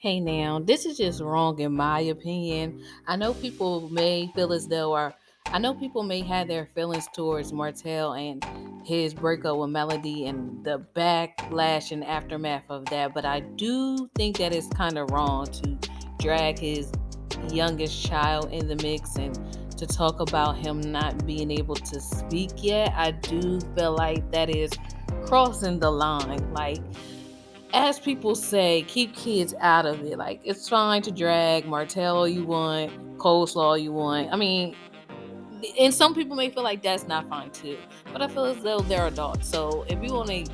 Hey now, this is just wrong in my opinion. I know people may feel as though, or I know people may have their feelings towards Martell and his breakup with Melody and the backlash and aftermath of that, but I do think that it's kind of wrong to drag his youngest child in the mix and to talk about him not being able to speak yet. I do feel like that is crossing the line. Like, as people say, keep kids out of it. Like, it's fine to drag Martell all you want, coleslaw all you want. I mean, and some people may feel like that's not fine too. But I feel as though they're adults. So if you want to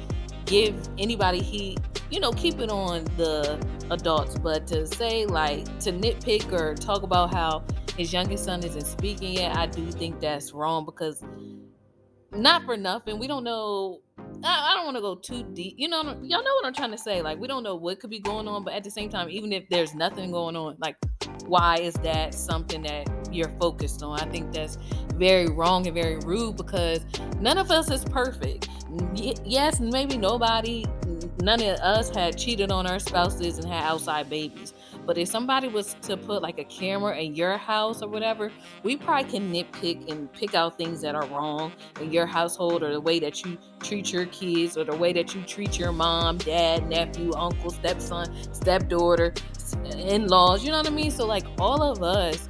give anybody heat, keep it on the adults. But to say, like, to nitpick or talk about how his youngest son isn't speaking yet, I do think that's wrong because not for nothing. We don't know. I don't want to go too deep. Y'all know what I'm trying to say. Like, we don't know what could be going on, but at the same time, even if there's nothing going on, like, why is that something that you're focused on? I think that's very wrong and very rude because none of us is perfect. Yes, maybe none of us had cheated on our spouses and had outside babies. But if somebody was to put like a camera in your house or whatever, we probably can nitpick and pick out things that are wrong in your household or the way that you treat your kids or the way that you treat your mom, dad, nephew, uncle, stepson, stepdaughter, in-laws. You know what I mean? So like all of us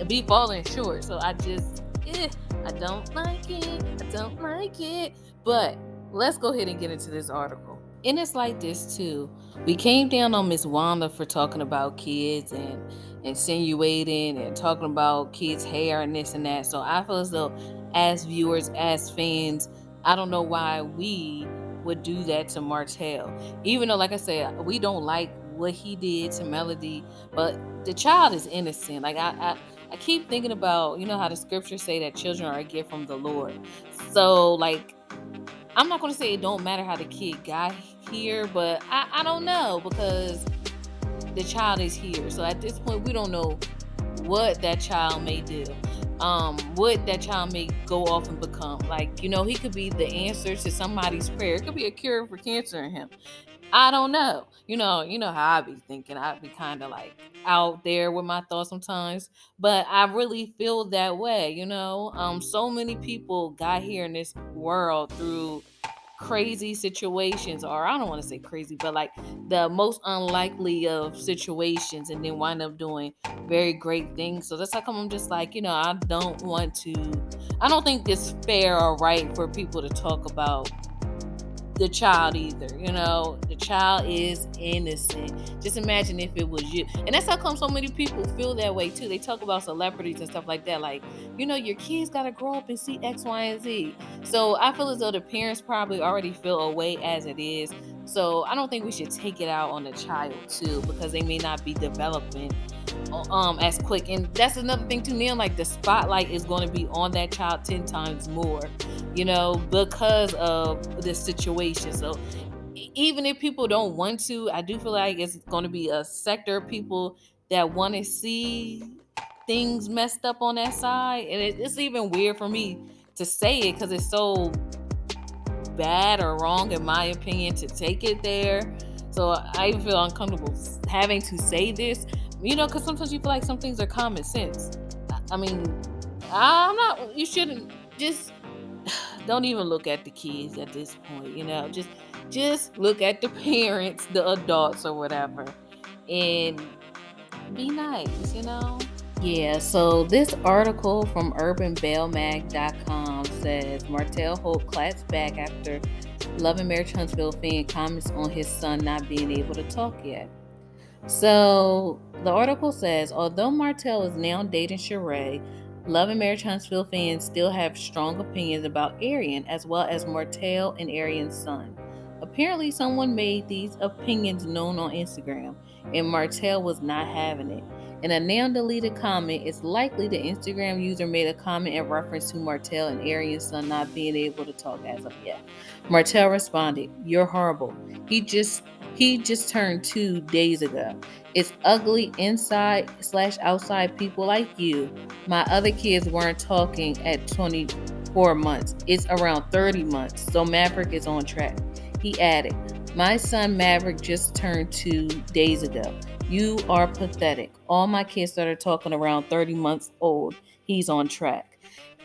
be falling short. So I don't like it. I don't like it. But let's go ahead and get into this article. And it's like this too. We came down on Miss Wanda for talking about kids and insinuating and talking about kids' hair and this and that. So I feel as though, as viewers, as fans, I don't know why we would do that to Martell. Even though, like I said, we don't like what he did to Melody, but the child is innocent. Like I keep thinking about, how the scriptures say that children are a gift from the Lord. So like, I'm not going to say it don't matter how the kid got here, but I don't know because the child is here. So at this point, we don't know what that child may do, what that child may go off and become. Like, he could be the answer to somebody's prayer. It could be a cure for cancer in him. I don't know. You know how I be thinking. I be kind of like out there with my thoughts sometimes, but I really feel that way. So many people got here in this world through crazy situations, or I don't want to say crazy, but like the most unlikely of situations, and then wind up doing very great things. So that's how come I'm just like, I don't think it's fair or right for people to talk about the child either. The child is innocent. Just imagine if it was you. And that's how come so many people feel that way too. They talk about celebrities and stuff like that, like, your kids got to grow up and see X, Y, and Z. So I feel as though the parents probably already feel a way as it is. So I don't think we should take it out on the child too, because they may not be developing as quick. And that's another thing too, now, like, the spotlight is going to be on that child 10 times more, because of this situation. So even if people don't want to, I do feel like it's going to be a sector of people that want to see things messed up on that side. And it's even weird for me to say it because it's so bad or wrong in my opinion to take it there. So I even feel uncomfortable having to say this, because sometimes you feel like some things are common sense. I mean, you shouldn't just don't even look at the kids at this point, just look at the parents, the adults or whatever, and be nice. Yeah, so this article from urbanbellmag.com says Martell Holt claps back after Love and Marriage Huntsville fan comments on his son not being able to talk yet. So the article says, although Martell is now dating Sheree, Love and Marriage Huntsville fans still have strong opinions about Arian as well as Martell and Arian's son. Apparently, someone made these opinions known on Instagram, and Martell was not having it. In a now deleted comment, it's likely the Instagram user made a comment in reference to Martell and Arian's son not being able to talk as of yet. Martell responded, "You're horrible. He just turned 2 days ago. It's ugly inside/outside people like you. My other kids weren't talking at 24 months. It's around 30 months, so Maverick is on track." He added, "My son Maverick just turned 2 days ago. You are pathetic. All my kids that are talking around 30 months old, he's on track.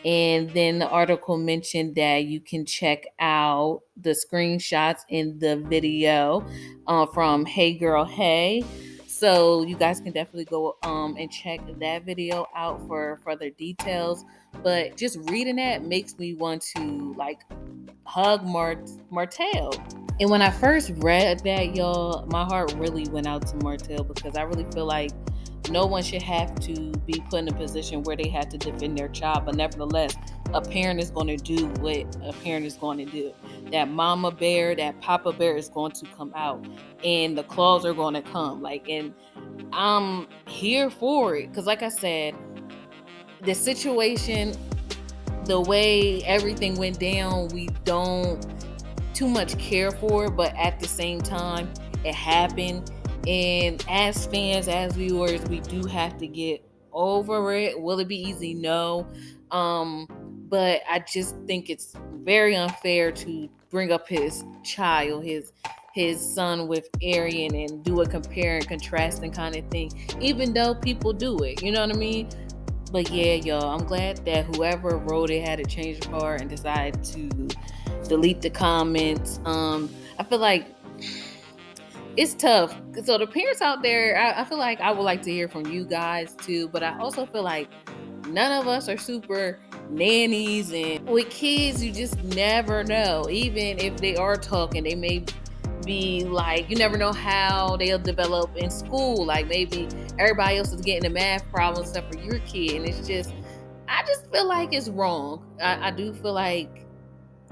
And then the article mentioned that you can check out the screenshots in the video from Hey Girl Hey. So you guys can definitely go and check that video out for further details. But just reading that makes me want to like hug Martell. And when I first read that, y'all, my heart really went out to Martell because I really feel like no one should have to be put in a position where they have to defend their child. But nevertheless, a parent is going to do what a parent is going to do. That mama bear, that papa bear is going to come out, and the claws are going to come. Like, and I'm here for it because, like I said, the situation, the way everything went down, we don't too much care for it, but at the same time, it happened. And as fans, as viewers, we do have to get over it. Will it be easy? No. But I just think it's very unfair to bring up his child, his son with Arian and do a compare and contrasting kind of thing, even though people do it. You know what I mean? But yeah, y'all, I'm glad that whoever wrote it had a change of heart and decided to delete the comments. I feel like it's tough. So the parents out there, I feel like I would like to hear from you guys too. But I also feel like none of us are super nannies, and with kids, you just never know. Even if they are talking, they may be like, you never know how they'll develop in school. Like maybe everybody else is getting the math problems except for your kid, and it's just, I just feel like it's wrong. I do feel like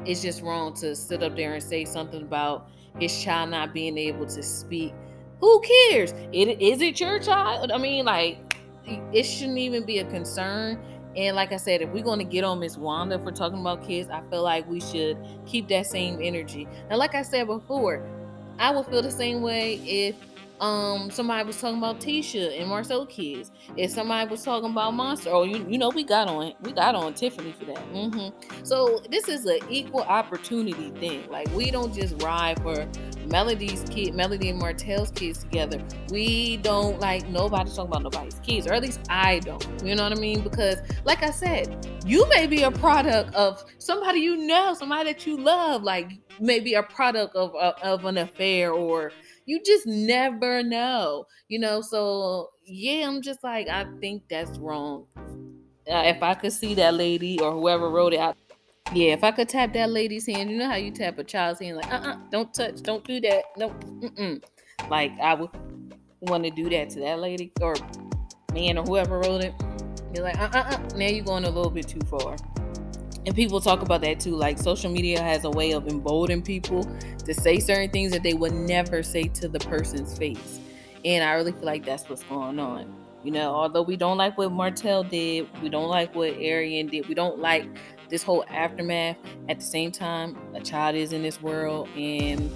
it's just wrong to sit up there and say something about his child not being able to speak. Who cares? Is it your child? I mean, like, it shouldn't even be a concern. And like I said, if we're going to get on Miss Wanda for talking about kids, I feel like we should keep that same energy. And like I said before, I would feel the same way if somebody was talking about Tisha and Marcel kids. If somebody was talking about Monster, oh, you know, we got on Tiffany for that. So this is an equal opportunity thing. Like, we don't just ride for Melody and Martell's kids together. We don't like nobody talking about nobody's kids, or at least I don't. You know what I mean? Because like I said, you may be a product of somebody you know, somebody that you love, like maybe a product of an affair, or you just never know, you know. So yeah, I'm just like, I think that's wrong. If I could see that lady or whoever wrote it out, yeah, if I could tap that lady's hand, you know how you tap a child's hand, like, don't touch, don't do that, no, like, I would want to do that to that lady or man or whoever wrote it. You're like, now you're going a little bit too far. And people talk about that too. Like, social media has a way of emboldening people to say certain things that they would never say to the person's face. And I really feel like that's what's going on. You know, although we don't like what Martell did, we don't like what Arian did, we don't like this whole aftermath. At the same time, a child is in this world and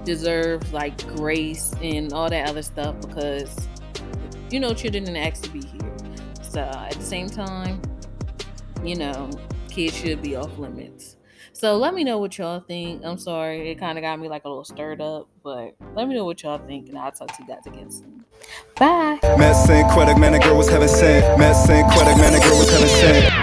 deserves like grace and all that other stuff, because, you know, children didn't ask to be here. So at the same time, you know, kids should be off limits. So let me know what y'all think. I'm sorry, it kind of got me like a little stirred up, but let me know what y'all think, and I'll talk to you guys again soon. Bye. Met Synquette, man, the girl was heaven sent. Met Synquette, man, the girl was heaven sent.